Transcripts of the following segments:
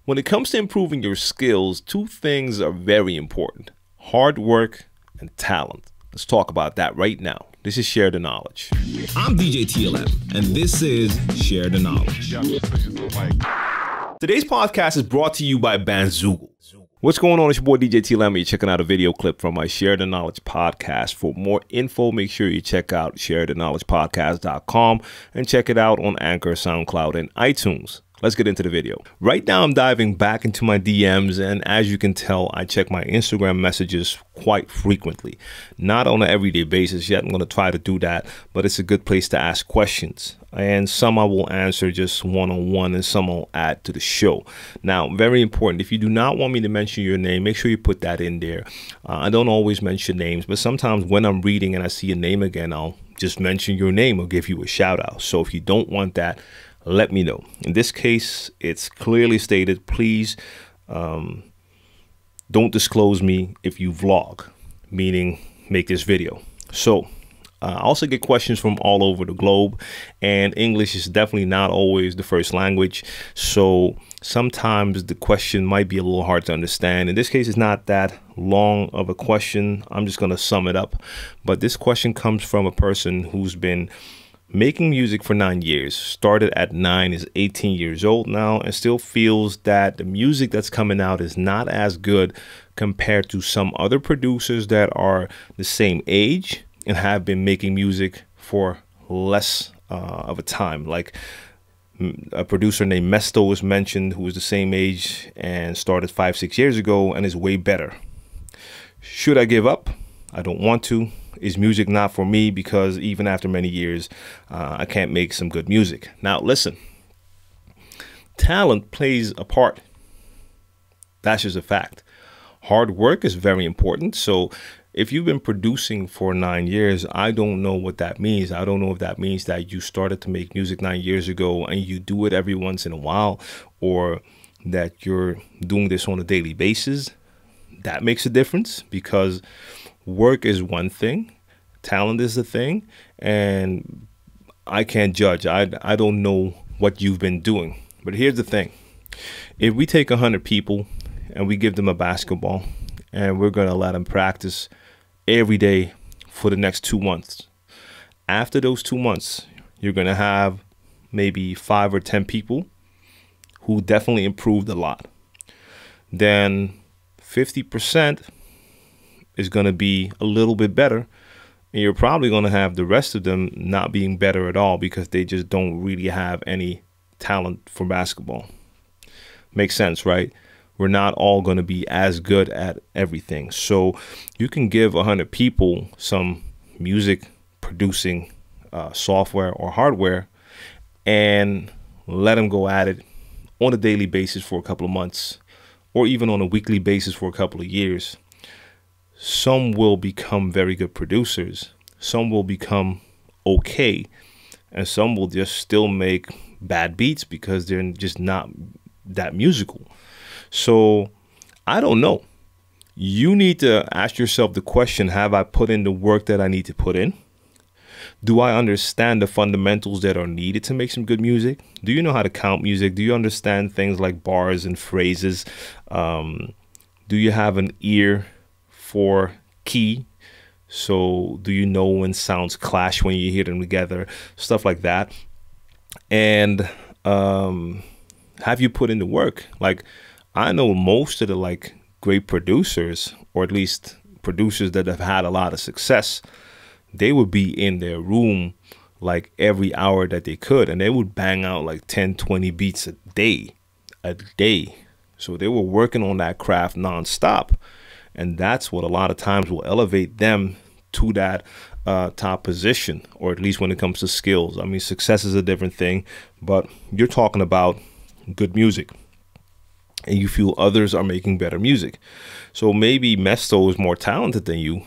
When it comes to improving your skills, two things are very important: hard work and talent. Let's talk about that right now. This is Share the Knowledge. I'm djTLM, and this is Share the Knowledge. Today's podcast is brought to you by Bandzoogle. What's going on? It's your boy djTLM. You're checking out a video clip from my Share the Knowledge podcast. For more info, make sure you check out sharethenowledgepodcast.com and check it out on Anchor, SoundCloud, and iTunes. Let's get into the video. Right now, I'm diving back into my DMs, and as you can tell, I check my Instagram messages quite frequently. Not on an everyday basis yet. I'm going to try to do that, but it's a good place to ask questions. And some I will answer just one-on-one, and some I'll add to the show. Now, very important, if you do not want me to mention your name, make sure you put that in there. I don't always mention names, but sometimes when I'm reading and I see a name again, I'll just mention your name or give you a shout out. So if you don't want that, let me know. In this case, it's clearly stated, please don't disclose me if you vlog, meaning make this video. So I also get questions from all over the globe, and English is definitely not always the first language. So sometimes the question might be a little hard to understand. In this case, it's not that long of a question. I'm just going to sum it up. But this question comes from a person who's been making music for 9 years, started at 9, is 18 years old now, and still feels that the music that's coming out is not as good compared to some other producers that are the same age and have been making music for less of a time. Like a producer named Mesto was mentioned, who was the same age and started 5-6 years ago and is way better. Should I give up? I don't want to. Is music not for me? Because even after many years, I can't make some good music. Now, listen, talent plays a part. That's just a fact. Hard work is very important. So if you've been producing for 9 years, I don't know what that means. I don't know if that means that you started to make music 9 years ago and you do it every once in a while, or that you're doing this on a daily basis. That makes a difference, because work is one thing, talent is the thing, and I can't judge. I don't know what you've been doing. But here's the thing. If we take 100 people and we give them a basketball and we're going to let them practice every day for the next 2 months, after those 2 months, you're going to have maybe 5 or 10 people who definitely improved a lot. Then 50% is going to be a little bit better, and you're probably going to have the rest of them not being better at all because they just don't really have any talent for basketball. Makes sense, right? We're not all going to be as good at everything. So you can give 100 people some music producing software or hardware and let them go at it on a daily basis for a couple of months, or even on a weekly basis for a couple of years. Some will become very good producers, some will become okay, and some will just still make bad beats because they're just not that musical. So I don't know. You need to ask yourself the question, have I put in the work that I need to put in? Do I understand the fundamentals that are needed to make some good music? Do you know how to count music? Do you understand things like bars and phrases? Do you have an ear for key? So do you know when sounds clash when you hear them together? Stuff like that. And have you put in the work? Like, I know most of the great producers, or at least producers that have had a lot of success, they would be in their room like every hour that they could, and they would bang out like 10-20 beats a day. So they were working on that craft nonstop. And that's what a lot of times will elevate them to that top position, or at least when it comes to skills. I mean, success is a different thing, but you're talking about good music, and you feel others are making better music. So maybe Mesto is more talented than you.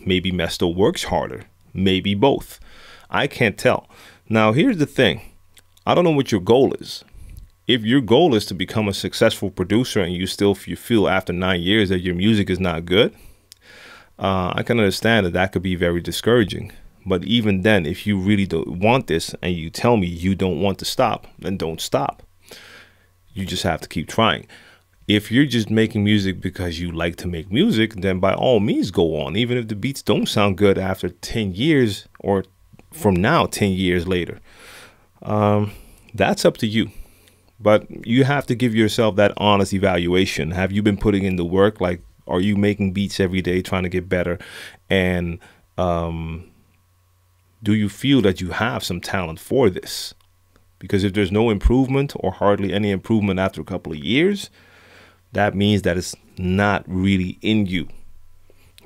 Maybe Mesto works harder. Maybe both. I can't tell. Now, here's the thing. I don't know what your goal is. If your goal is to become a successful producer and you feel after 9 years that your music is not good, I can understand that could be very discouraging. But even then, if you really don't want this and you tell me you don't want to stop, then don't stop. you just have to keep trying. If you're just making music because you like to make music, then by all means go on, even if the beats don't sound good after 10 years or from now 10 years later. That's up to you. But you have to give yourself that honest evaluation. Have you been putting in the work? Like, are you making beats every day trying to get better? And do you feel that you have some talent for this? Because if there's no improvement or hardly any improvement after a couple of years, that means that it's not really in you.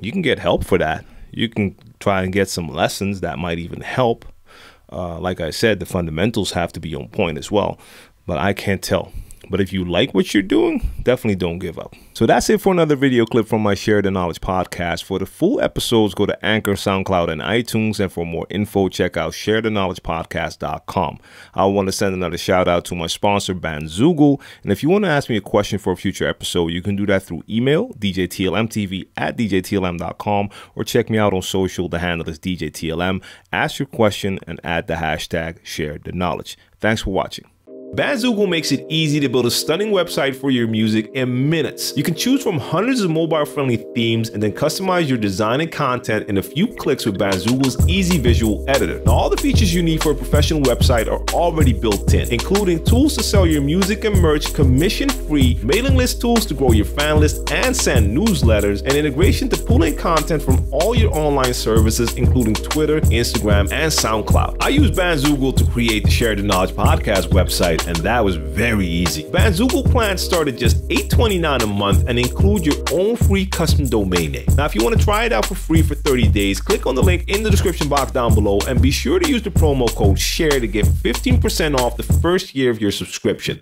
You can get help for that. You can try and get some lessons that might even help. Like I said, the fundamentals have to be on point as well, but I can't tell. But if you like what you're doing, definitely don't give up. So that's it for another video clip from my Share the Knowledge podcast. For the full episodes, go to Anchor, SoundCloud, and iTunes. And for more info, check out sharetheknowledgepodcast.com. I want to send another shout out to my sponsor, Bandzoogle. And if you want to ask me a question for a future episode, you can do that through email, djTLMtv@djtlm.com, or check me out on social. The handle is djTLM. Ask your question and add the hashtag #ShareTheKnowledge. Thanks for watching. Bandzoogle makes it easy to build a stunning website for your music in minutes. You can choose from hundreds of mobile-friendly themes and then customize your design and content in a few clicks with Bandzoogle's easy visual editor. Now, all the features you need for a professional website are already built in, including tools to sell your music and merch commission-free, mailing list tools to grow your fan list and send newsletters, and integration to pull in content from all your online services, including Twitter, Instagram, and SoundCloud. I use Bandzoogle to create the Share the Knowledge podcast website, and that was very easy. Bandzoogle plans start at just $8.29 a month and include your own free custom domain name. Now, if you want to try it out for free for 30 days, click on the link in the description box down below and be sure to use the promo code SHARE to get 15% off the first year of your subscription.